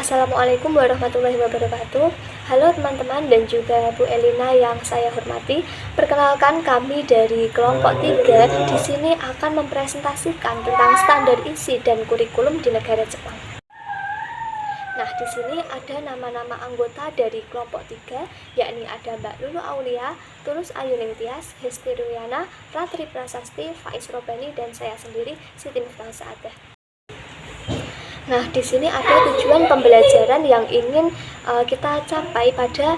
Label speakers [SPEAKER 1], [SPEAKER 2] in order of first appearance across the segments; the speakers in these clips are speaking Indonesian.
[SPEAKER 1] Assalamualaikum warahmatullahi wabarakatuh. Halo teman-teman dan juga Bu Elina yang saya hormati. Perkenalkan, kami dari kelompok 3 di sini akan mempresentasikan tentang standar isi dan kurikulum di negara Jepang. Nah, di sini ada nama-nama anggota dari kelompok 3, yakni ada Mbak Lulu Aulia, Tulus Ayuning Tias, Hesti Ruwiana, Ratri Prasasti, Faiz Robani, dan saya sendiri, Siti Miftah Saadah. Nah, di sini ada tujuan pembelajaran yang ingin kita capai pada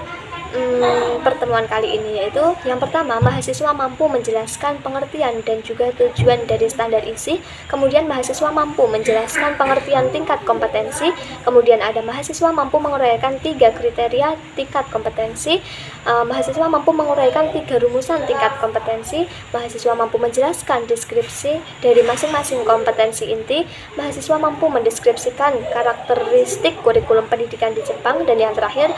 [SPEAKER 1] pertemuan kali ini, yaitu yang pertama, mahasiswa mampu menjelaskan pengertian dan juga tujuan dari standar isi. Kemudian mahasiswa mampu menjelaskan pengertian tingkat kompetensi. Kemudian ada mahasiswa mampu menguraikan 3 kriteria tingkat kompetensi. Mahasiswa mampu menguraikan 3 rumusan tingkat kompetensi. Mahasiswa mampu menjelaskan deskripsi dari masing-masing kompetensi inti. Mahasiswa mampu mendeskripsikan karakteristik kurikulum pendidikan di Jepang. Dan yang terakhir,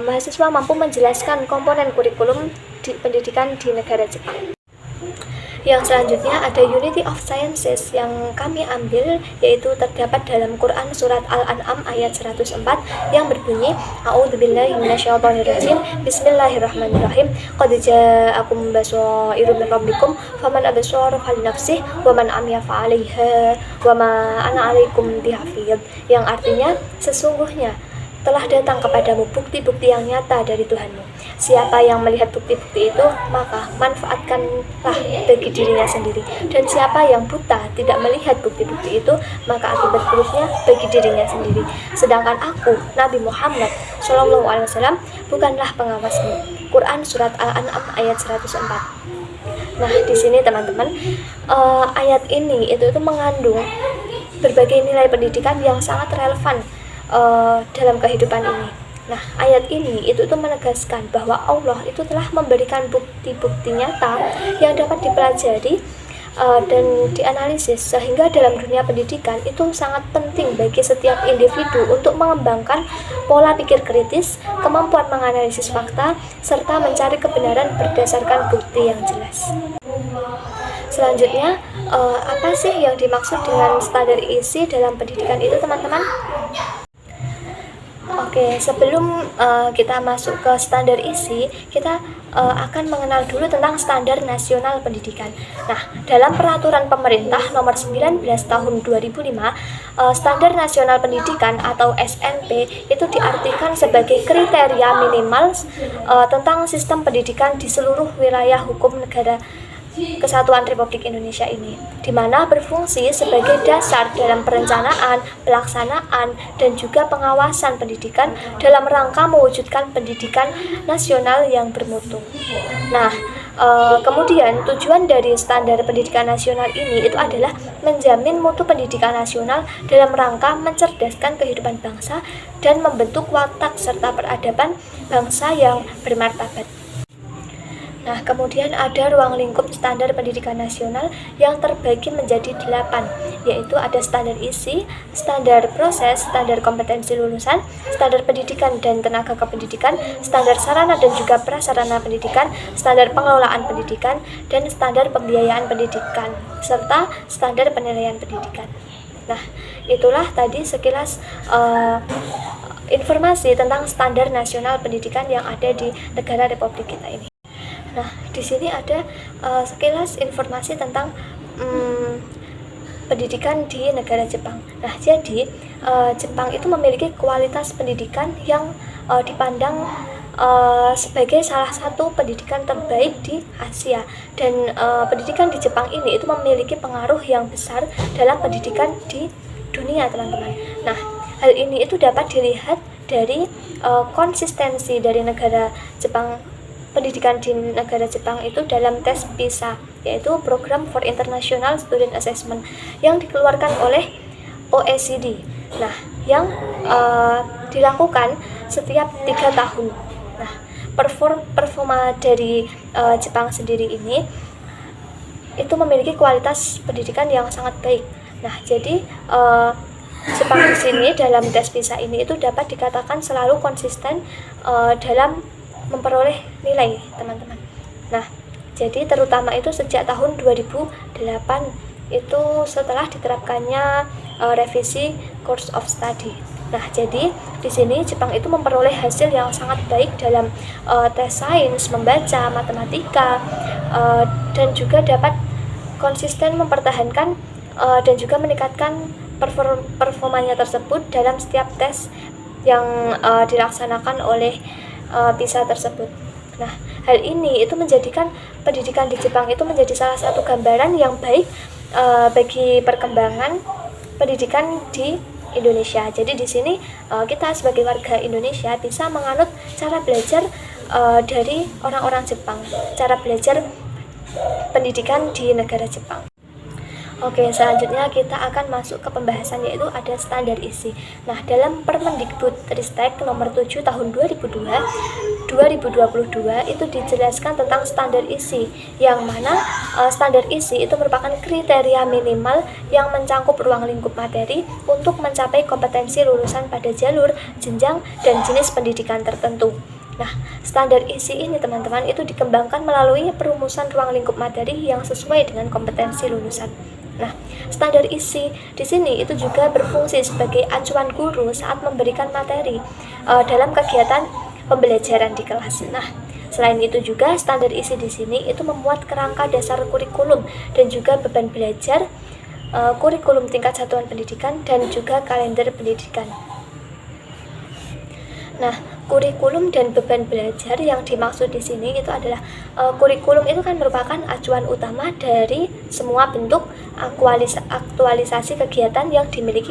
[SPEAKER 1] mahasiswa mampu menjelaskan komponen kurikulum pendidikan di negara Jepang. Yang selanjutnya ada Unity of Sciences yang kami ambil, yaitu terdapat dalam Quran surat Al-An'am ayat 104 yang berbunyi, A'udzubillahi minasyaitonirrajim, Bismillahirrahmanirrahim, Qad ja'akum basairu min rabbikum faman absara falinafsih wa man amiya fa'alaiha wa ma ana 'alaikum bihafidz, yang artinya sesungguhnya telah datang kepadamu bukti-bukti yang nyata dari Tuhanmu. Siapa yang melihat bukti-bukti itu, maka manfaatkanlah bagi dirinya sendiri. Dan siapa yang buta tidak melihat bukti-bukti itu, maka akibat buruknya bagi dirinya sendiri. Sedangkan aku, Nabi Muhammad SAW, bukanlah pengawasmu. Quran surat Al-An'am ayat 104. Nah, di sini teman-teman, ayat ini itu mengandung berbagai nilai pendidikan yang sangat relevan dalam kehidupan ini. Nah, ayat ini itu menegaskan bahwa Allah itu telah memberikan bukti-bukti nyata yang dapat dipelajari dan dianalisis, sehingga dalam dunia pendidikan itu sangat penting bagi setiap individu untuk mengembangkan pola pikir kritis, kemampuan menganalisis fakta, serta mencari kebenaran berdasarkan bukti yang jelas. Selanjutnya, apa sih yang dimaksud dengan standar isi dalam pendidikan itu, teman-teman? Oke, sebelum kita masuk ke standar isi, kita akan mengenal dulu tentang standar nasional pendidikan. Nah, dalam peraturan pemerintah nomor 19 tahun 2005, standar nasional pendidikan atau SMP itu diartikan sebagai kriteria minimal tentang sistem pendidikan di seluruh wilayah hukum negara Kesatuan Republik Indonesia ini, di mana berfungsi sebagai dasar dalam perencanaan, pelaksanaan, dan juga pengawasan pendidikan dalam rangka mewujudkan pendidikan nasional yang bermutu. Nah, kemudian tujuan dari standar pendidikan nasional ini itu adalah menjamin mutu pendidikan nasional dalam rangka mencerdaskan kehidupan bangsa dan membentuk watak serta peradaban bangsa yang bermartabat. Nah, kemudian ada ruang lingkup standar pendidikan nasional yang terbagi menjadi 8, yaitu ada standar isi, standar proses, standar kompetensi lulusan, standar pendidikan dan tenaga kependidikan, standar sarana dan juga prasarana pendidikan, standar pengelolaan pendidikan, dan standar pembiayaan pendidikan, serta standar penilaian pendidikan. Nah, itulah tadi sekilas informasi tentang standar nasional pendidikan yang ada di negara Republik kita ini. Nah, di sini ada sekilas informasi tentang pendidikan di negara Jepang. Nah, jadi Jepang itu memiliki kualitas pendidikan yang dipandang sebagai salah satu pendidikan terbaik di Asia, dan pendidikan di Jepang ini itu memiliki pengaruh yang besar dalam pendidikan di dunia, teman-teman. Nah, hal ini itu dapat dilihat dari konsistensi dari negara Jepang. Pendidikan di negara Jepang itu dalam tes PISA, yaitu Program for International Student Assessment, yang dikeluarkan oleh OECD. Nah, yang dilakukan setiap 3 tahun. Nah, performa dari Jepang sendiri ini itu memiliki kualitas pendidikan yang sangat baik. Nah, jadi Jepang di sini dalam tes PISA ini itu dapat dikatakan selalu konsisten dalam memperoleh nilai, teman-teman. Nah, jadi terutama itu sejak tahun 2008 itu setelah diterapkannya revisi course of study. Nah, jadi di sini Jepang itu memperoleh hasil yang sangat baik dalam tes sains, membaca, matematika, dan juga dapat konsisten mempertahankan dan juga meningkatkan performanya tersebut dalam setiap tes yang dilaksanakan oleh PISA tersebut. Nah, hal ini itu menjadikan pendidikan di Jepang itu menjadi salah satu gambaran yang baik bagi perkembangan pendidikan di Indonesia. Jadi di sini kita sebagai warga Indonesia bisa menganut cara belajar dari orang-orang Jepang, cara belajar pendidikan di negara Jepang. Oke, selanjutnya kita akan masuk ke pembahasan, yaitu ada standar isi. Nah, dalam Permendikbudristek nomor 7 tahun 2022 itu dijelaskan tentang standar isi, yang mana standar isi itu merupakan kriteria minimal yang mencangkup ruang lingkup materi untuk mencapai kompetensi lulusan pada jalur, jenjang, dan jenis pendidikan tertentu. Nah, standar isi ini teman-teman itu dikembangkan melalui perumusan ruang lingkup materi yang sesuai dengan kompetensi lulusan. Nah, standar isi di sini itu juga berfungsi sebagai acuan guru saat memberikan materi dalam kegiatan pembelajaran di kelas. Nah, selain itu juga standar isi di sini itu memuat kerangka dasar kurikulum dan juga beban belajar, kurikulum tingkat satuan pendidikan, dan juga kalender pendidikan. Nah, kurikulum dan beban belajar yang dimaksud di sini itu adalah kurikulum itu kan merupakan acuan utama dari semua bentuk aktualisasi kegiatan yang dimiliki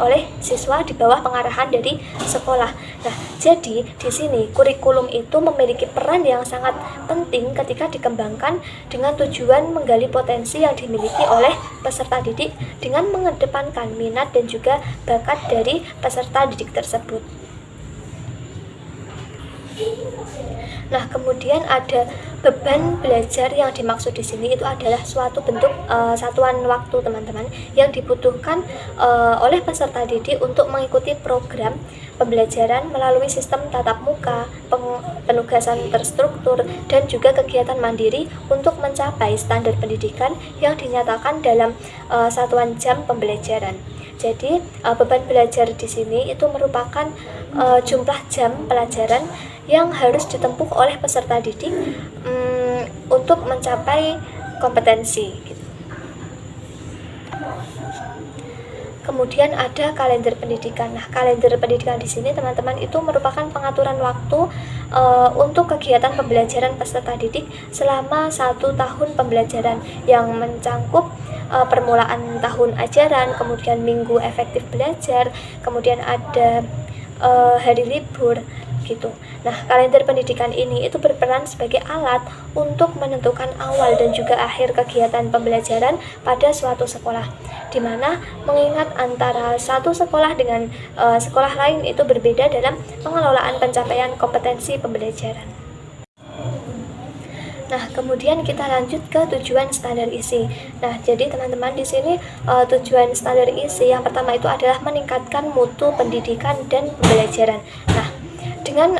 [SPEAKER 1] oleh siswa di bawah pengarahan dari sekolah. Nah, jadi di sini kurikulum itu memiliki peran yang sangat penting ketika dikembangkan dengan tujuan menggali potensi yang dimiliki oleh peserta didik dengan mengedepankan minat dan juga bakat dari peserta didik tersebut. Nah, kemudian ada beban belajar yang dimaksud di sini itu adalah suatu bentuk satuan waktu teman-teman yang dibutuhkan oleh peserta didik untuk mengikuti program pembelajaran melalui sistem tatap muka, penugasan terstruktur, dan juga kegiatan mandiri untuk mencapai standar pendidikan yang dinyatakan dalam satuan jam pembelajaran. Jadi beban belajar di sini itu merupakan jumlah jam pelajaran yang harus ditempuh oleh peserta didik untuk mencapai kompetensi. Kemudian ada kalender pendidikan. Nah, kalender pendidikan di sini teman-teman itu merupakan pengaturan waktu untuk kegiatan pembelajaran peserta didik selama 1 tahun pembelajaran yang mencangkup permulaan tahun ajaran, kemudian minggu efektif belajar, kemudian ada hari libur gitu. Nah, kalender pendidikan ini itu berperan sebagai alat untuk menentukan awal dan juga akhir kegiatan pembelajaran pada suatu sekolah, di mana mengingat antara satu sekolah dengan sekolah lain itu berbeda dalam pengelolaan pencapaian kompetensi pembelajaran. Nah, kemudian kita lanjut ke tujuan standar isi. Nah, jadi teman-teman di sini tujuan standar isi yang pertama itu adalah meningkatkan mutu pendidikan dan pembelajaran. Nah, dengan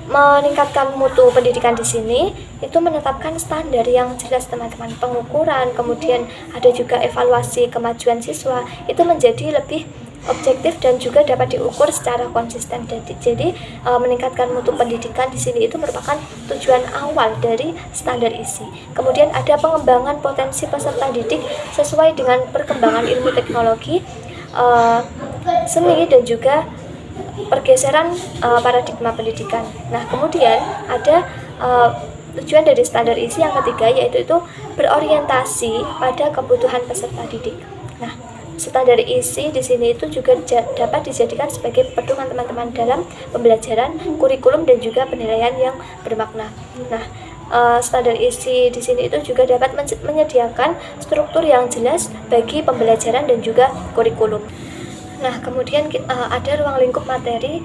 [SPEAKER 1] meningkatkan mutu pendidikan di sini itu menetapkan standar yang jelas teman-teman, pengukuran, kemudian ada juga evaluasi kemajuan siswa itu menjadi lebih objektif dan juga dapat diukur secara konsisten. Jadi meningkatkan mutu pendidikan di sini itu merupakan tujuan awal dari standar isi. Kemudian ada pengembangan potensi peserta didik sesuai dengan perkembangan ilmu teknologi, seni, dan juga pergeseran paradigma pendidikan. Nah, kemudian ada tujuan dari standar isi yang ketiga, yaitu itu berorientasi pada kebutuhan peserta didik. Nah, standar isi di sini itu juga dapat dijadikan sebagai pedoman teman-teman dalam pembelajaran, kurikulum, dan juga penilaian yang bermakna. Nah, standar isi di sini itu juga dapat menyediakan struktur yang jelas bagi pembelajaran dan juga kurikulum. Nah, kemudian ada ruang lingkup materi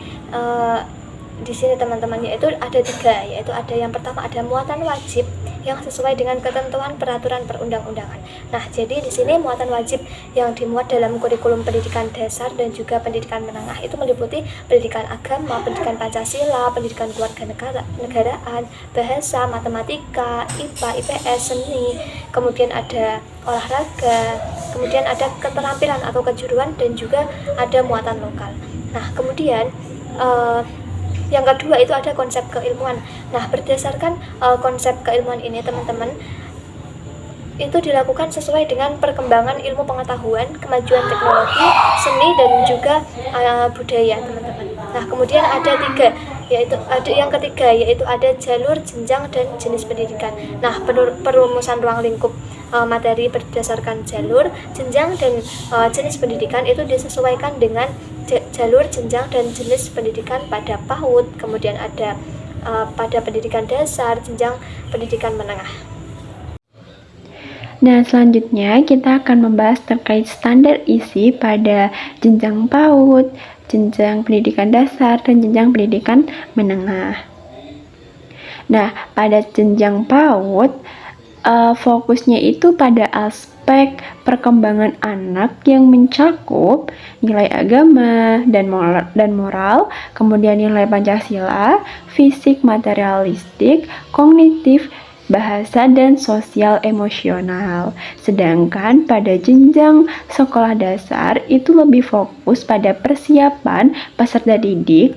[SPEAKER 1] di sini teman-teman, yaitu ada 3, yaitu ada yang pertama ada muatan wajib yang sesuai dengan ketentuan peraturan perundang-undangan. Nah, jadi di sini muatan wajib yang dimuat dalam kurikulum pendidikan dasar dan juga pendidikan menengah itu meliputi pendidikan agama, pendidikan Pancasila, pendidikan kewarganegaraan, bahasa, matematika, IPA, IPS, seni, kemudian ada olahraga, kemudian ada keterampilan atau kejuruan, dan juga ada muatan lokal. Nah, kemudian yang kedua itu ada konsep keilmuan. Nah, berdasarkan konsep keilmuan ini teman-teman, itu dilakukan sesuai dengan perkembangan ilmu pengetahuan, kemajuan teknologi, seni, dan juga budaya teman-teman. Nah, kemudian ada 3, yaitu ada yang ketiga, yaitu ada jalur, jenjang, dan jenis pendidikan. Nah, perumusan ruang lingkup materi berdasarkan jalur, jenjang, dan jenis pendidikan itu disesuaikan dengan jalur, jenjang, dan jenis pendidikan pada PAUD, kemudian ada pada pendidikan dasar, jenjang pendidikan menengah.
[SPEAKER 2] Nah, selanjutnya kita akan membahas terkait standar isi pada jenjang PAUD, jenjang pendidikan dasar, dan jenjang pendidikan menengah. Nah, pada jenjang PAUD, fokusnya itu pada aspek perkembangan anak yang mencakup nilai agama dan moral, kemudian nilai Pancasila, fisik materialistik, kognitif, bahasa, dan sosial emosional. Sedangkan pada jenjang sekolah dasar itu lebih fokus pada persiapan peserta didik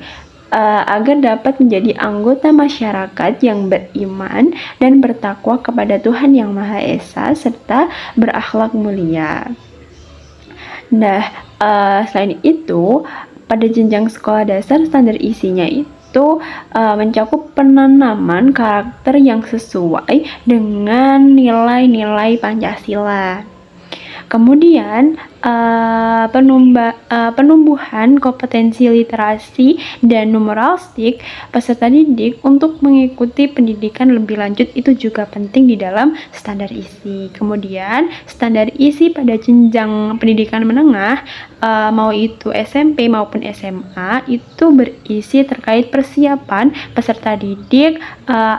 [SPEAKER 2] agar dapat menjadi anggota masyarakat yang beriman dan bertakwa kepada Tuhan Yang Maha Esa serta berakhlak mulia. Nah, selain itu, pada jenjang sekolah dasar standar isinya itu mencakup penanaman karakter yang sesuai dengan nilai-nilai Pancasila. Kemudian penumbuhan kompetensi literasi dan numeralistik peserta didik untuk mengikuti pendidikan lebih lanjut itu juga penting di dalam standar isi. Kemudian standar isi pada jenjang pendidikan menengah mau itu SMP maupun SMA itu berisi terkait persiapan peserta didik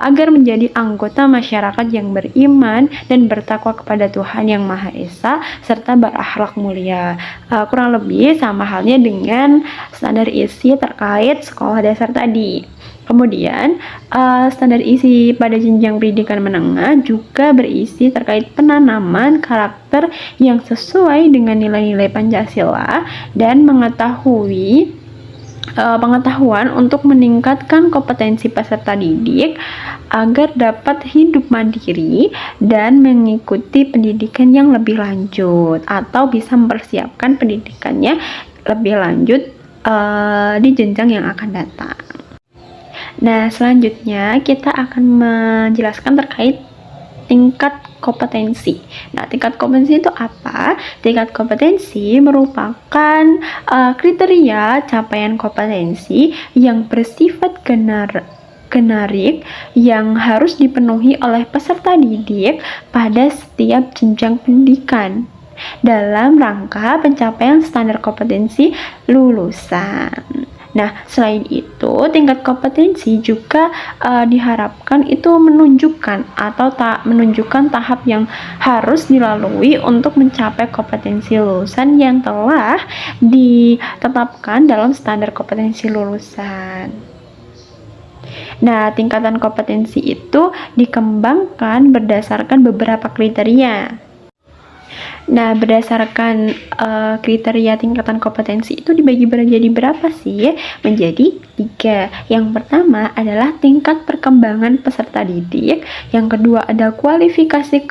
[SPEAKER 2] agar menjadi anggota masyarakat yang beriman dan bertakwa kepada Tuhan Yang Maha Esa serta berakhlak mulia. Kurang lebih sama halnya dengan standar isi terkait sekolah dasar tadi. Kemudian standar isi pada jenjang pendidikan menengah juga berisi terkait penanaman karakter yang sesuai dengan nilai-nilai Pancasila dan pengetahuan untuk meningkatkan kompetensi peserta didik agar dapat hidup mandiri dan mengikuti pendidikan yang lebih lanjut atau bisa mempersiapkan pendidikannya lebih lanjut di jenjang yang akan datang. Nah, selanjutnya kita akan menjelaskan terkait tingkat kompetensi. Nah, tingkat kompetensi itu apa? Tingkat kompetensi merupakan kriteria capaian kompetensi yang bersifat generik yang harus dipenuhi oleh peserta didik pada setiap jenjang pendidikan dalam rangka pencapaian standar kompetensi lulusan. Nah, selain itu, tingkat kompetensi juga diharapkan itu menunjukkan tahap yang harus dilalui untuk mencapai kompetensi lulusan yang telah ditetapkan dalam standar kompetensi lulusan. Nah, tingkatan kompetensi itu dikembangkan berdasarkan beberapa kriteria. Nah, berdasarkan kriteria tingkatan kompetensi itu dibagi menjadi berapa sih? Menjadi 3. Yang pertama adalah tingkat perkembangan peserta didik. Yang kedua ada kualifikasi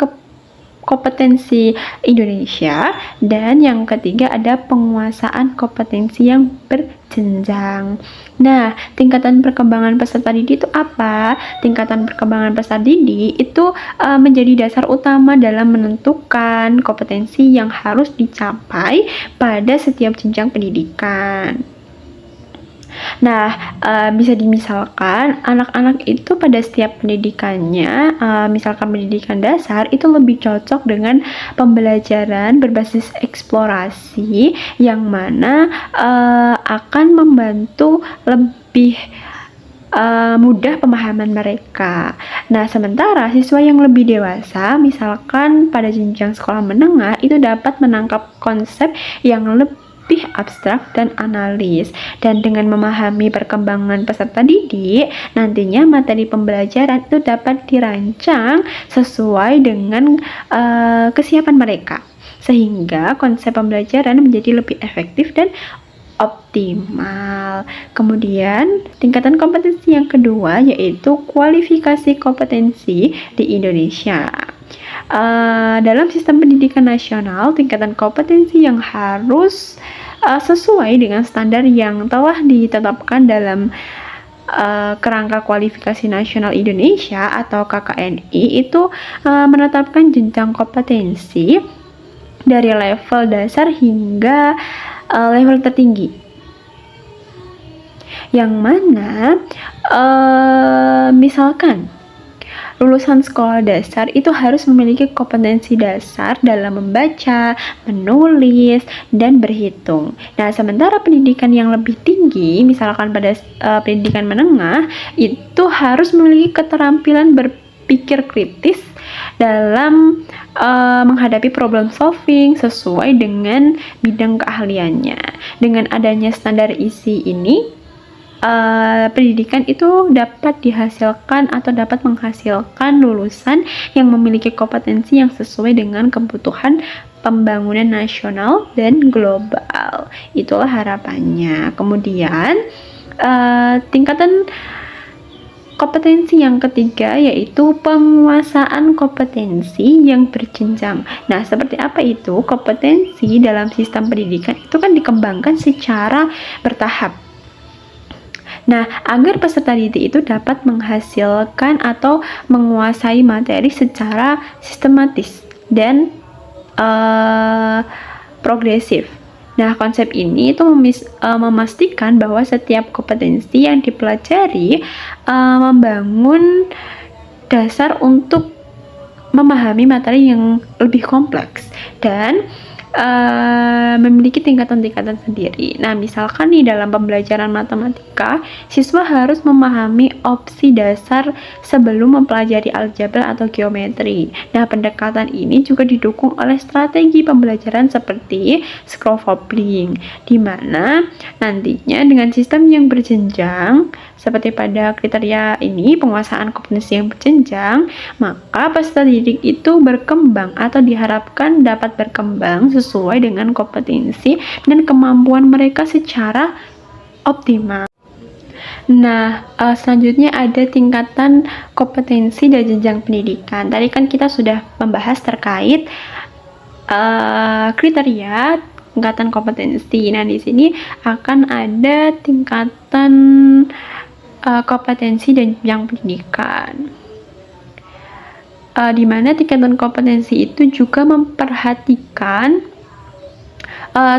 [SPEAKER 2] kompetensi Indonesia. Dan yang ketiga ada penguasaan kompetensi yang berjenjang. Nah, tingkatan perkembangan peserta didik itu apa? Tingkatan perkembangan peserta didik itu menjadi dasar utama dalam menentukan kompetensi yang harus dicapai pada setiap jenjang pendidikan. Nah, bisa dimisalkan anak-anak itu pada setiap pendidikannya, misalkan pendidikan dasar itu lebih cocok dengan pembelajaran berbasis eksplorasi yang mana akan membantu lebih mudah pemahaman mereka. Nah, sementara siswa yang lebih dewasa, misalkan pada jenjang sekolah menengah, itu dapat menangkap konsep yang lebih abstrak dan analis. Dan dengan memahami perkembangan peserta didik, nantinya materi pembelajaran itu dapat dirancang sesuai dengan kesiapan mereka, sehingga konsep pembelajaran menjadi lebih efektif dan optimal. Kemudian, tingkatan kompetensi yang kedua yaitu kualifikasi kompetensi di Indonesia. Dalam sistem pendidikan nasional, tingkatan kompetensi yang harus sesuai dengan standar yang telah ditetapkan dalam Kerangka Kualifikasi Nasional Indonesia atau KKNI itu menetapkan jenjang kompetensi dari level dasar hingga level tertinggi, yang mana misalkan lulusan sekolah dasar itu harus memiliki kompetensi dasar dalam membaca, menulis, dan berhitung. Nah, sementara pendidikan yang lebih tinggi, misalkan pada pendidikan menengah, itu harus memiliki keterampilan berpikir kritis dalam menghadapi problem solving sesuai dengan bidang keahliannya. Dengan adanya standar isi ini, pendidikan itu dapat dihasilkan atau dapat menghasilkan lulusan yang memiliki kompetensi yang sesuai dengan kebutuhan pembangunan nasional dan global. Itulah harapannya. Kemudian tingkatan kompetensi yang ketiga yaitu penguasaan kompetensi yang berjenjang. Nah, seperti apa itu? Kompetensi dalam sistem pendidikan itu kan dikembangkan secara bertahap. Nah, agar peserta didik itu dapat menghasilkan atau menguasai materi secara sistematis dan progresif. Nah, konsep ini itu memastikan bahwa setiap kompetensi yang dipelajari membangun dasar untuk memahami materi yang lebih kompleks dan memiliki tingkatan-tingkatan sendiri. Nah, misalkan nih dalam pembelajaran matematika, siswa harus memahami opsi dasar sebelum mempelajari aljabar atau geometri. Nah, pendekatan ini juga didukung oleh strategi pembelajaran seperti scaffolding, di mana nantinya dengan sistem yang berjenjang, seperti pada kriteria ini, penguasaan kompetensi yang berjenjang, maka peserta didik itu berkembang atau diharapkan dapat berkembang sesuai dengan kompetensi dan kemampuan mereka secara optimal. Nah, selanjutnya ada tingkatan kompetensi dan jenjang pendidikan. Tadi kan kita sudah membahas terkait kriteria tingkatan kompetensi. Nah, di sini akan ada tingkatan kompetensi dan jenjang pendidikan. Di mana tingkatan kompetensi itu juga memperhatikan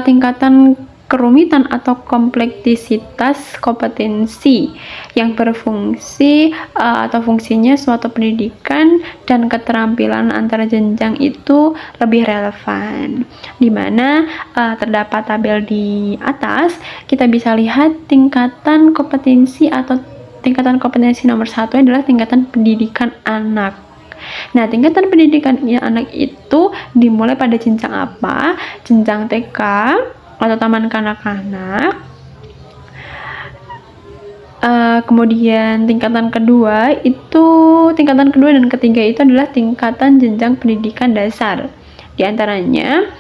[SPEAKER 2] tingkatan kerumitan atau kompleksitas kompetensi yang berfungsi atau fungsinya suatu pendidikan dan keterampilan antara jenjang itu lebih relevan. Di mana terdapat tabel di atas, kita bisa lihat tingkatan kompetensi atau tingkatan kompetensi nomor 1 adalah tingkatan pendidikan anak. Nah, tingkatan pendidikan anak itu dimulai pada jenjang apa? Jenjang TK atau taman kanak-kanak. Kemudian tingkatan kedua dan ketiga itu adalah tingkatan jenjang pendidikan dasar. Di antaranya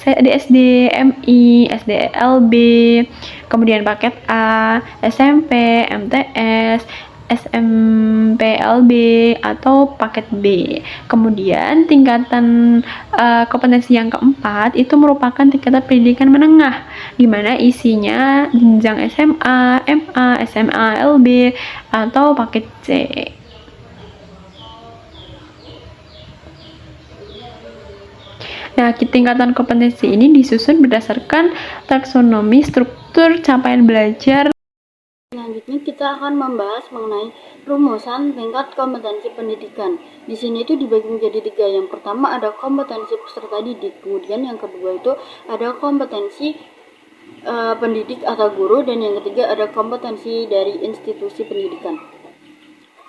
[SPEAKER 2] di SDMI, SDLB, kemudian paket A, SMP, MTS, SMPLB atau paket B. Kemudian tingkatan kompetensi yang keempat itu merupakan tingkatan pendidikan menengah, di mana isinya jenjang SMA, MA, SMA, LB atau paket C. Nah, tingkatan kompetensi ini disusun berdasarkan taksonomi struktur capaian belajar.
[SPEAKER 3] Selanjutnya kita akan membahas mengenai rumusan tingkat kompetensi pendidikan. Di sini itu dibagi menjadi 3. Yang pertama ada kompetensi peserta didik, kemudian yang kedua itu ada kompetensi pendidik atau guru, dan yang ketiga ada kompetensi dari institusi pendidikan.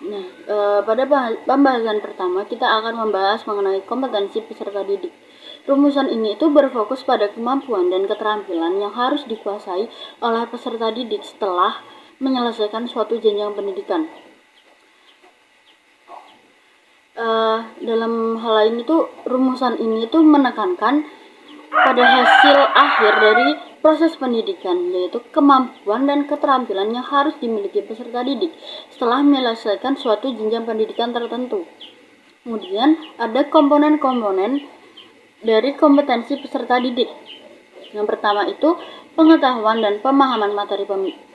[SPEAKER 3] Nah, pada pembahasan pertama kita akan membahas mengenai kompetensi peserta didik. Rumusan ini itu berfokus pada kemampuan dan keterampilan yang harus dikuasai oleh peserta didik setelah menyelesaikan suatu jenjang pendidikan. Dalam hal ini tuh rumusan ini tuh menekankan pada hasil akhir dari proses pendidikan, yaitu kemampuan dan keterampilan yang harus dimiliki peserta didik setelah menyelesaikan suatu jenjang pendidikan tertentu. Kemudian ada komponen-komponen dari kompetensi peserta didik. Yang pertama itu pengetahuan dan pemahaman materi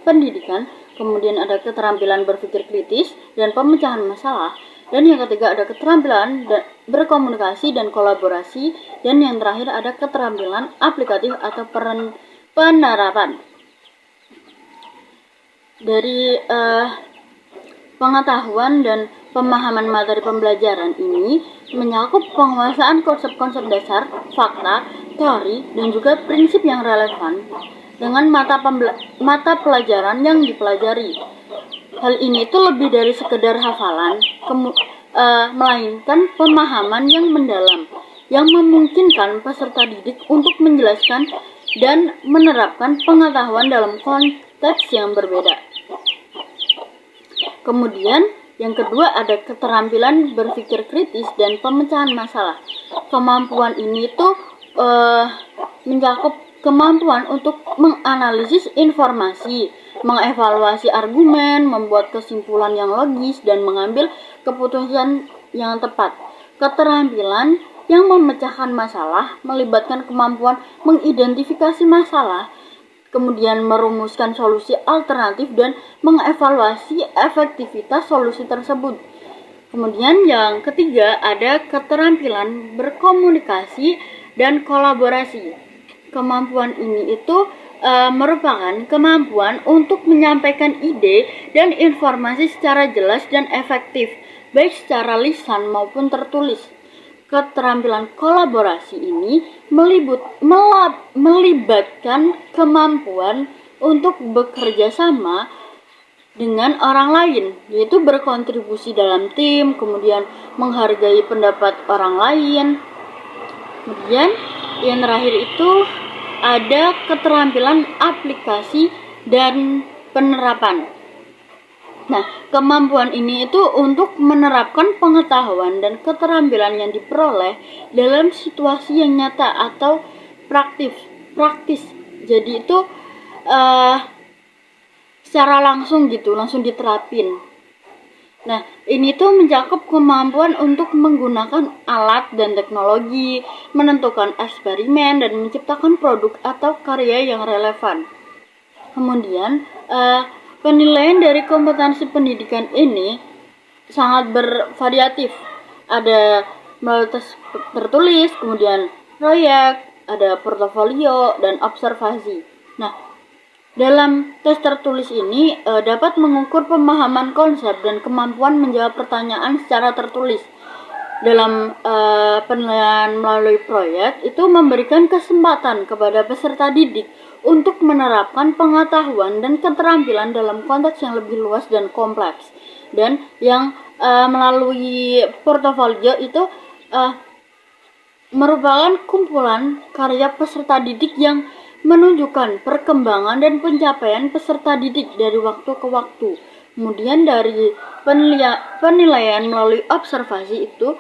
[SPEAKER 3] pendidikan, kemudian ada keterampilan berpikir kritis dan pemecahan masalah, dan yang ketiga ada keterampilan berkomunikasi dan kolaborasi, dan yang terakhir ada keterampilan aplikatif atau penerapan. Dari pengetahuan dan pemahaman materi pembelajaran ini mencakup penguasaan konsep-konsep dasar, fakta, teori, dan juga prinsip yang relevan dengan mata pelajaran yang dipelajari. Hal ini itu lebih dari sekedar hafalan, melainkan pemahaman yang mendalam, yang memungkinkan peserta didik untuk menjelaskan dan menerapkan pengetahuan dalam konteks yang berbeda. Kemudian, yang kedua ada keterampilan berpikir kritis dan pemecahan masalah. Kemampuan ini tuh mencakup kemampuan untuk menganalisis informasi, mengevaluasi argumen, membuat kesimpulan yang logis, dan mengambil keputusan yang tepat. Keterampilan yang memecahkan masalah melibatkan kemampuan mengidentifikasi masalah, kemudian merumuskan solusi alternatif, dan mengevaluasi efektivitas solusi tersebut. Kemudian yang ketiga ada keterampilan berkomunikasi dan kolaborasi. Kemampuan ini itu merupakan kemampuan untuk menyampaikan ide dan informasi secara jelas dan efektif, baik secara lisan maupun tertulis. Keterampilan kolaborasi ini melibatkan kemampuan untuk bekerja sama dengan orang lain, yaitu berkontribusi dalam tim, kemudian menghargai pendapat orang lain. Kemudian yang terakhir itu ada keterampilan aplikasi dan penerapan. Nah, kemampuan ini itu untuk menerapkan pengetahuan dan keterampilan yang diperoleh dalam situasi yang nyata atau praktis. Jadi itu secara langsung gitu, langsung diterapin. Nah, ini tuh mencakup kemampuan untuk menggunakan alat dan teknologi, menentukan eksperimen, dan menciptakan produk atau karya yang relevan. Kemudian, penilaian dari kompetensi pendidikan ini sangat bervariatif. Ada melalui tes tertulis, kemudian proyek, ada portofolio, dan observasi. Nah, dalam tes tertulis ini dapat mengukur pemahaman konsep dan kemampuan menjawab pertanyaan secara tertulis. Dalam penilaian melalui proyek itu memberikan kesempatan kepada peserta didik untuk menerapkan pengetahuan dan keterampilan dalam konteks yang lebih luas dan kompleks. Dan yang melalui portofolio itu merupakan kumpulan karya peserta didik yang menunjukkan perkembangan dan pencapaian peserta didik dari waktu ke waktu. Kemudian dari penilaian melalui observasi itu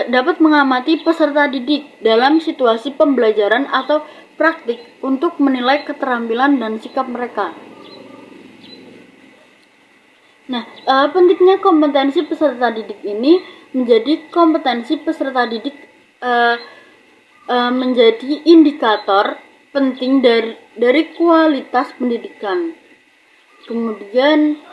[SPEAKER 3] dapat mengamati peserta didik dalam situasi pembelajaran atau praktik untuk menilai keterampilan dan sikap mereka. Nah, pentingnya kompetensi peserta didik ini menjadi kompetensi peserta didik menjadi indikator penting dari kualitas pendidikan. Kemudian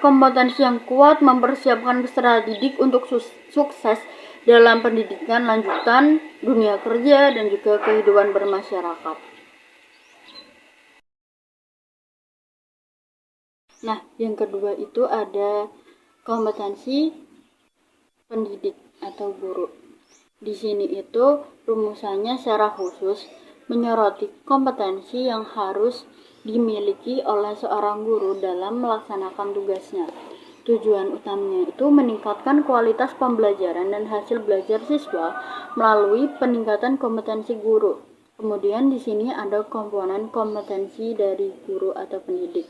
[SPEAKER 3] kompetensi yang kuat mempersiapkan peserta didik untuk sukses dalam pendidikan lanjutan, dunia kerja, dan juga kehidupan bermasyarakat. Nah, yang kedua itu ada kompetensi pendidik atau guru. Di sini itu rumusannya secara khusus menyoroti kompetensi yang harus dimiliki oleh seorang guru dalam melaksanakan tugasnya. Tujuan utamanya itu meningkatkan kualitas pembelajaran dan hasil belajar siswa melalui peningkatan kompetensi guru. Kemudian di sini ada komponen kompetensi dari guru atau pendidik.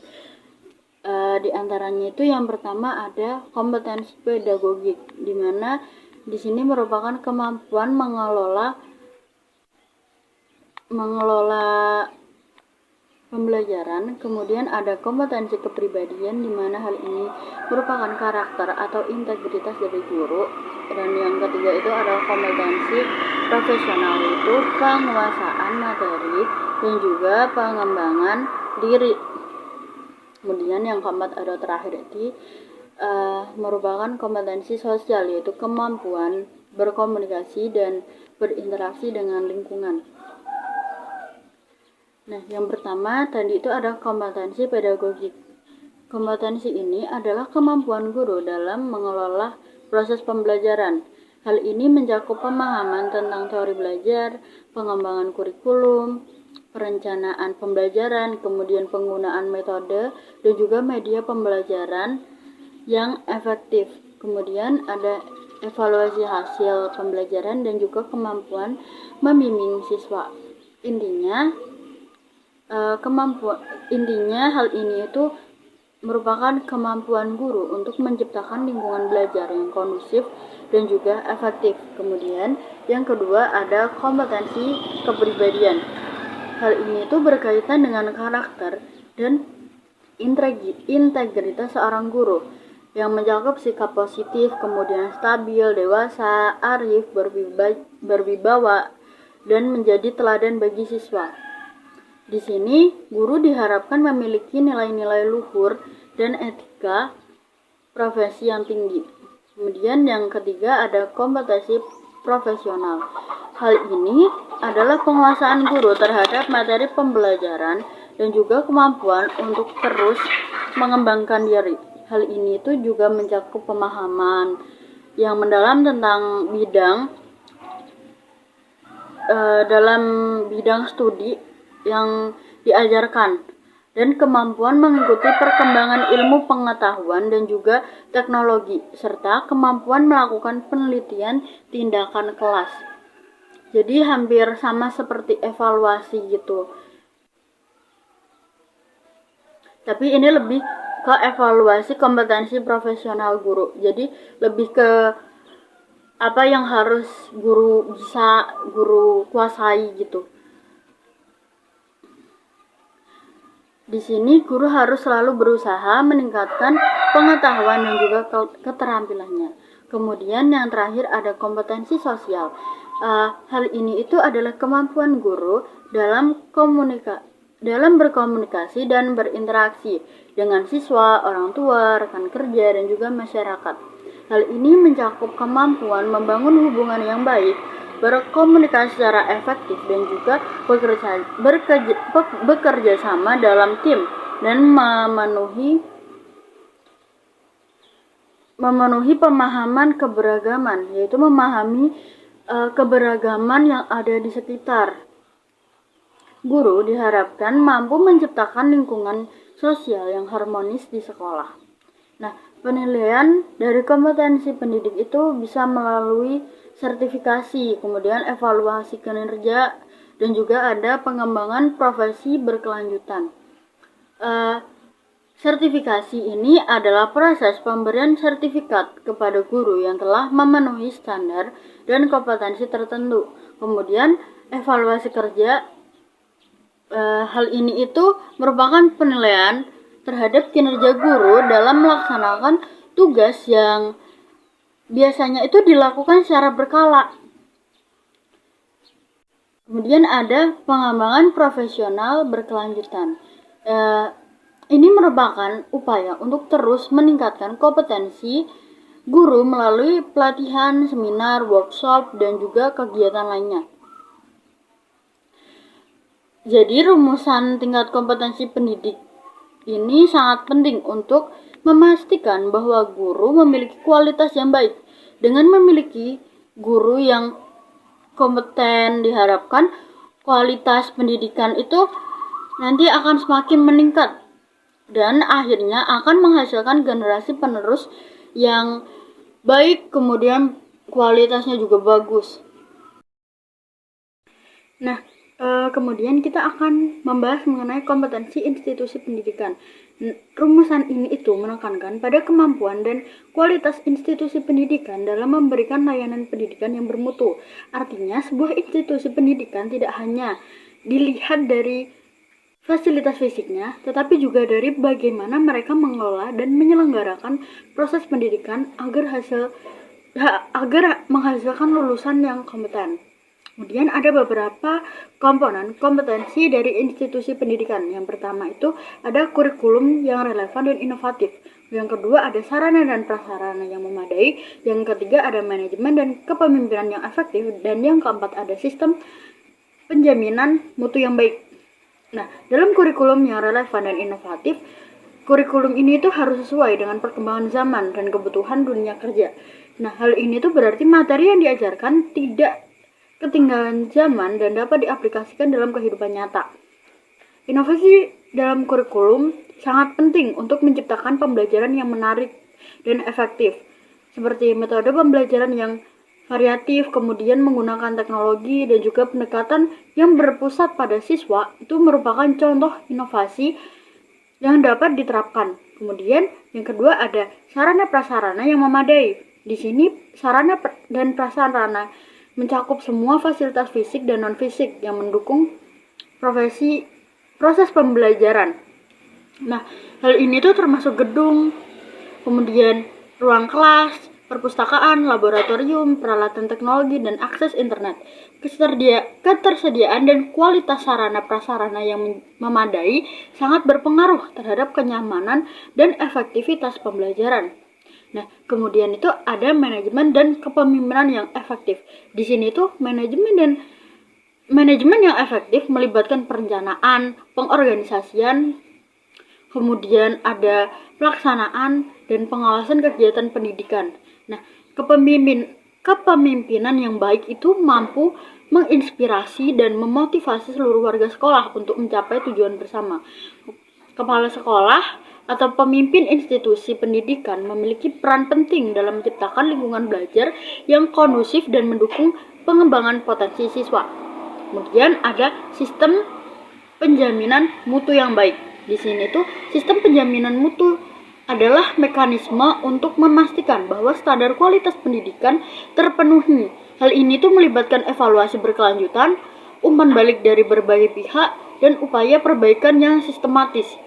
[SPEAKER 3] Di antaranya itu yang pertama ada kompetensi pedagogik, di mana di sini merupakan kemampuan mengelola pembelajaran. Kemudian ada kompetensi kepribadian, di mana hal ini merupakan karakter atau integritas dari guru. Dan yang ketiga itu adalah kompetensi profesional, yaitu penguasaan materi dan juga pengembangan diri. Kemudian yang keempat ada terakhir itu merupakan kompetensi sosial, yaitu kemampuan berkomunikasi dan berinteraksi dengan lingkungan. Nah, yang pertama tadi itu ada kompetensi pedagogik. Kompetensi ini adalah kemampuan guru dalam mengelola proses pembelajaran. Hal ini mencakup pemahaman tentang teori belajar, pengembangan kurikulum, perencanaan pembelajaran, kemudian penggunaan metode, dan juga media pembelajaran yang efektif. Kemudian ada evaluasi hasil pembelajaran dan juga kemampuan membimbing siswa. Intinya hal ini itu merupakan kemampuan guru untuk menciptakan lingkungan belajar yang kondusif dan juga efektif. Kemudian yang kedua ada kompetensi kepribadian. Hal ini itu berkaitan dengan karakter dan integritas seorang guru yang mencakup sikap positif, kemudian stabil, dewasa, arif, berwibawa, dan menjadi teladan bagi siswa. Di sini, guru diharapkan memiliki nilai-nilai luhur dan etika profesi yang tinggi. Kemudian yang ketiga ada kompetensi profesional. Hal ini adalah penguasaan guru terhadap materi pembelajaran dan juga kemampuan untuk terus mengembangkan diri. Hal ini itu juga mencakup pemahaman yang mendalam tentang dalam bidang studi yang diajarkan dan kemampuan mengikuti perkembangan ilmu pengetahuan dan juga teknologi serta kemampuan melakukan penelitian tindakan kelas. Jadi hampir sama seperti evaluasi gitu. Tapi ini lebih ke evaluasi kompetensi profesional guru. Jadi lebih ke apa yang harus guru kuasai gitu. Di sini guru harus selalu berusaha meningkatkan pengetahuan dan juga keterampilannya. Kemudian yang terakhir ada kompetensi sosial. Hal ini itu adalah kemampuan guru dalam berkomunikasi dan berinteraksi dengan siswa, orang tua, rekan kerja, dan juga masyarakat. Hal ini mencakup kemampuan membangun hubungan yang baik, berkomunikasi secara efektif, dan juga bekerja sama dalam tim dan memenuhi pemahaman keberagaman, yaitu memahami keberagaman yang ada di sekitar. Guru diharapkan mampu menciptakan lingkungan sosial yang harmonis di sekolah. Nah, penilaian dari kompetensi pendidik itu bisa melalui sertifikasi, kemudian evaluasi kinerja, dan juga ada pengembangan profesi berkelanjutan. Sertifikasi ini adalah proses pemberian sertifikat kepada guru yang telah memenuhi standar dan kompetensi tertentu. Kemudian evaluasi kerja, hal ini itu merupakan penilaian terhadap kinerja guru dalam melaksanakan tugas yang biasanya itu dilakukan secara berkala. Kemudian ada pengembangan profesional berkelanjutan. Ini merupakan upaya untuk terus meningkatkan kompetensi guru melalui pelatihan, seminar, workshop, dan juga kegiatan lainnya. Jadi rumusan tingkat kompetensi pendidik ini sangat penting untuk memastikan bahwa guru memiliki kualitas yang baik. Dengan memiliki guru yang kompeten, diharapkan kualitas pendidikan itu nanti akan semakin meningkat dan akhirnya akan menghasilkan generasi penerus yang baik, kemudian kualitasnya juga bagus. Nah, kemudian kita akan membahas mengenai kompetensi institusi pendidikan. Rumusan ini itu menekankan pada kemampuan dan kualitas institusi pendidikan dalam memberikan layanan pendidikan yang bermutu. Artinya, sebuah institusi pendidikan tidak hanya dilihat dari fasilitas fisiknya, tetapi juga dari bagaimana mereka mengelola dan menyelenggarakan proses pendidikan agar menghasilkan lulusan yang kompeten. Kemudian ada beberapa komponen kompetensi dari institusi pendidikan. Yang pertama itu ada kurikulum yang relevan dan inovatif. Yang kedua ada sarana dan prasarana yang memadai. Yang ketiga ada manajemen dan kepemimpinan yang efektif. Dan yang keempat ada sistem penjaminan mutu yang baik. Nah, dalam kurikulum yang relevan dan inovatif, kurikulum ini itu harus sesuai dengan perkembangan zaman dan kebutuhan dunia kerja. Nah, hal ini tuh berarti materi yang diajarkan tidak ketinggalan zaman dan dapat diaplikasikan dalam kehidupan nyata. Inovasi dalam kurikulum sangat penting untuk menciptakan pembelajaran yang menarik dan efektif, seperti metode pembelajaran yang variatif, kemudian menggunakan teknologi dan juga pendekatan yang berpusat pada siswa itu merupakan contoh inovasi yang dapat diterapkan. Kemudian yang kedua ada sarana prasarana yang memadai. Di sini sarana dan prasarana mencakup semua fasilitas fisik dan non-fisik yang mendukung proses pembelajaran. Nah, hal ini tuh termasuk gedung, kemudian ruang kelas, perpustakaan, laboratorium, peralatan teknologi, dan akses internet. Ketersediaan dan kualitas sarana prasarana yang memadai sangat berpengaruh terhadap kenyamanan dan efektivitas pembelajaran. Nah, kemudian itu ada manajemen dan kepemimpinan yang efektif. Di sini tuh manajemen yang efektif melibatkan perencanaan, pengorganisasian, kemudian ada pelaksanaan dan pengawasan kegiatan pendidikan. Nah, kepemimpinan yang baik itu mampu menginspirasi dan memotivasi seluruh warga sekolah untuk mencapai tujuan bersama. Kepala sekolah atau pemimpin institusi pendidikan memiliki peran penting dalam menciptakan lingkungan belajar yang kondusif dan mendukung pengembangan potensi siswa. Kemudian ada sistem penjaminan mutu yang baik. Di sini tuh sistem penjaminan mutu adalah mekanisme untuk memastikan bahwa standar kualitas pendidikan terpenuhi. Hal ini tuh melibatkan evaluasi berkelanjutan, umpan balik dari berbagai pihak, dan upaya perbaikan yang sistematis.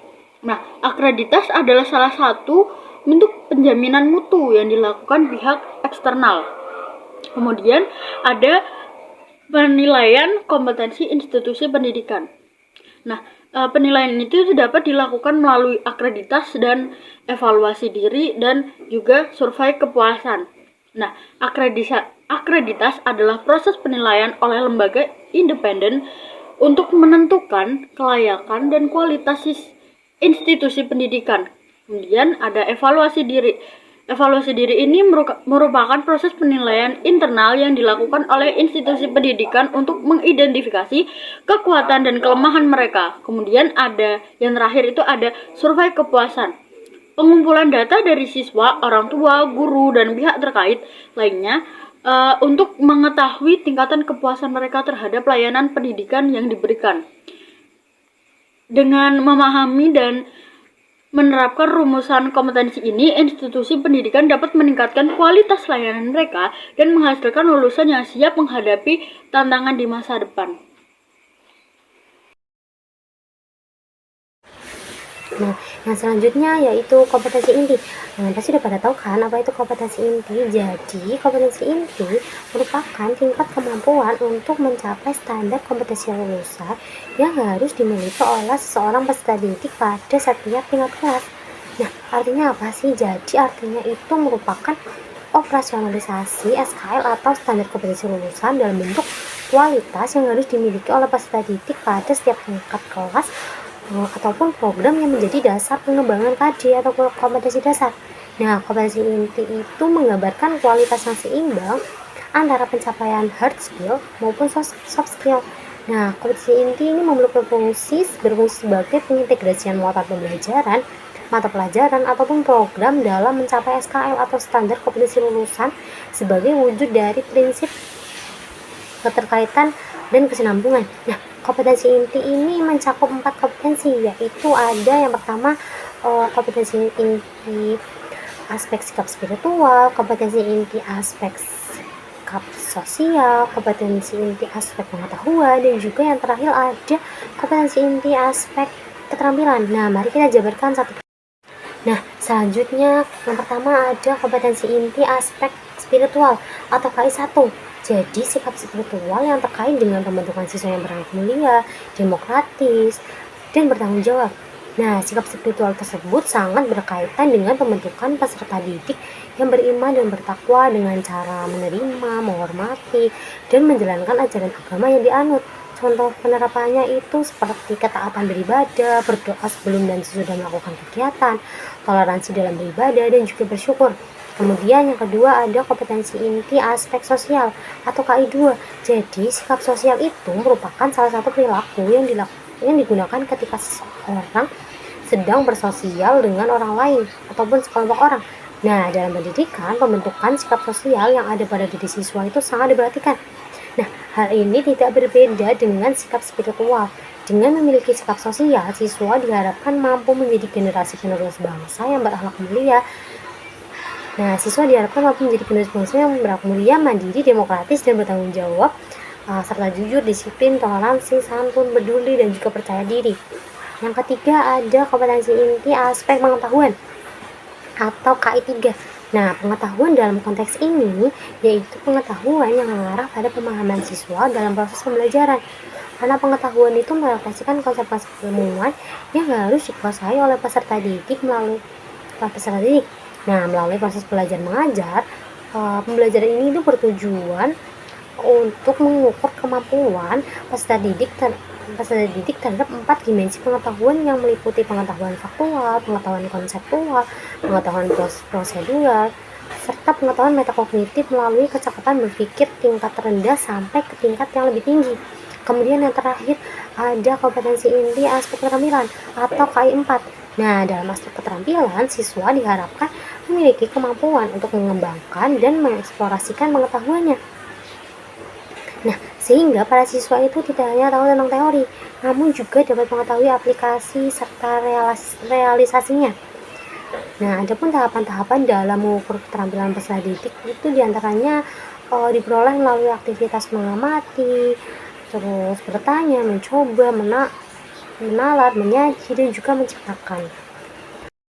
[SPEAKER 3] Nah, akreditas adalah salah satu bentuk penjaminan mutu yang dilakukan pihak eksternal. Kemudian ada penilaian kompetensi institusi pendidikan. Nah, penilaian itu dapat dilakukan melalui akreditas dan evaluasi diri dan juga survei kepuasan. Nah, akreditas adalah proses penilaian oleh lembaga independen untuk menentukan kelayakan dan kualitas institusi pendidikan. Kemudian ada evaluasi diri. Evaluasi diri ini merupakan proses penilaian internal yang dilakukan oleh institusi pendidikan untuk mengidentifikasi kekuatan dan kelemahan mereka. Kemudian ada yang terakhir itu ada survei kepuasan. Pengumpulan data dari siswa, orang tua, guru, dan pihak terkait lainnya untuk mengetahui tingkatan kepuasan mereka terhadap layanan pendidikan yang diberikan. Dengan memahami dan menerapkan rumusan kompetensi ini, institusi pendidikan dapat meningkatkan kualitas layanan mereka dan menghasilkan lulusan yang siap menghadapi tantangan di masa depan.
[SPEAKER 4] Nah, yang selanjutnya yaitu kompetensi inti. Pasti udah pada tahu kan apa itu kompetensi inti. Jadi, kompetensi inti merupakan tingkat kemampuan untuk mencapai standar kompetensi lulusan yang harus dimiliki oleh seseorang peserta didik pada setiap tingkat kelas. Nah, artinya apa sih? Jadi, artinya itu merupakan operasionalisasi SKL atau standar kompetensi lulusan dalam bentuk kualitas yang harus dimiliki oleh peserta didik pada setiap tingkat kelas ataupun program yang menjadi dasar pengembangan KD atau kompetensi dasar. Nah, kompetensi inti itu menggambarkan kualitas yang seimbang antara pencapaian hard skill maupun soft skill. Nah, kompetensi inti ini berfungsi sebagai pengintegrasian mata pelajaran ataupun program dalam mencapai SKL atau standar kompetensi lulusan sebagai wujud dari prinsip keterkaitan dan kesinambungan. Nah, kompetensi inti ini mencakup 4 kompetensi, yaitu ada yang pertama kompetensi inti aspek sikap spiritual, kompetensi inti aspek sikap sosial, kompetensi inti aspek pengetahuan, dan juga yang terakhir ada kompetensi inti aspek keterampilan. Nah, mari kita jabarkan satu. Nah, selanjutnya yang pertama ada kompetensi inti aspek spiritual atau KI1. Jadi, sikap spiritual yang terkait dengan pembentukan siswa yang berakhlak mulia, demokratis, dan bertanggung jawab. Nah, sikap spiritual tersebut sangat berkaitan dengan pembentukan peserta didik yang beriman dan bertakwa dengan cara menerima, menghormati, dan menjalankan ajaran agama yang dianut. Contoh penerapannya itu seperti ketaatan beribadah, berdoa sebelum dan sesudah melakukan kegiatan, toleransi dalam beribadah, dan juga bersyukur. Kemudian yang kedua ada kompetensi inti aspek sosial atau KI2. Jadi sikap sosial itu merupakan salah satu perilaku yang digunakan ketika seseorang sedang bersosial dengan orang lain ataupun sekelompok orang. Nah, dalam pendidikan, pembentukan sikap sosial yang ada pada diri siswa itu sangat diperhatikan. Nah, hal ini tidak berbeda dengan sikap spiritual. Dengan memiliki sikap sosial, siswa diharapkan mampu menjadi generasi penerus bangsa yang berakhlak mulia. Nah, siswa diharapkan mampu menjadi penerus bangsa yang berakhlak mulia, mandiri, demokratis, dan bertanggung jawab, serta jujur, disiplin, toleransi, santun, peduli, dan juga percaya diri. Yang ketiga ada kompetensi inti aspek pengetahuan atau KI3. Nah, pengetahuan dalam konteks ini yaitu pengetahuan yang mengarah pada pemahaman siswa dalam proses pembelajaran. Karena pengetahuan itu merefleksikan konsep-konsep ilmuwan yang harus dikuasai oleh peserta didik melalui proses belajar mengajar. Pembelajaran ini itu bertujuan untuk mengukur kemampuan peserta didik terhadap 4 dimensi pengetahuan yang meliputi pengetahuan faktual, pengetahuan konseptual, pengetahuan prosedural, serta pengetahuan metakognitif melalui kecepatan berpikir tingkat rendah sampai ke tingkat yang lebih tinggi. Kemudian yang terakhir ada kompetensi inti aspek keterampilan atau KI4. Nah, dalam aspek keterampilan, siswa diharapkan memiliki kemampuan untuk mengembangkan dan mengeksplorasikan pengetahuannya. Nah, sehingga para siswa itu tidak hanya tahu tentang teori, namun juga dapat mengetahui aplikasi serta realisasinya. Nah, ada pun tahapan-tahapan dalam mengukur keterampilan peserta didik itu diantaranya diperoleh melalui aktivitas mengamati, terus bertanya, mencoba, menalar, menyaji, dan juga menciptakan.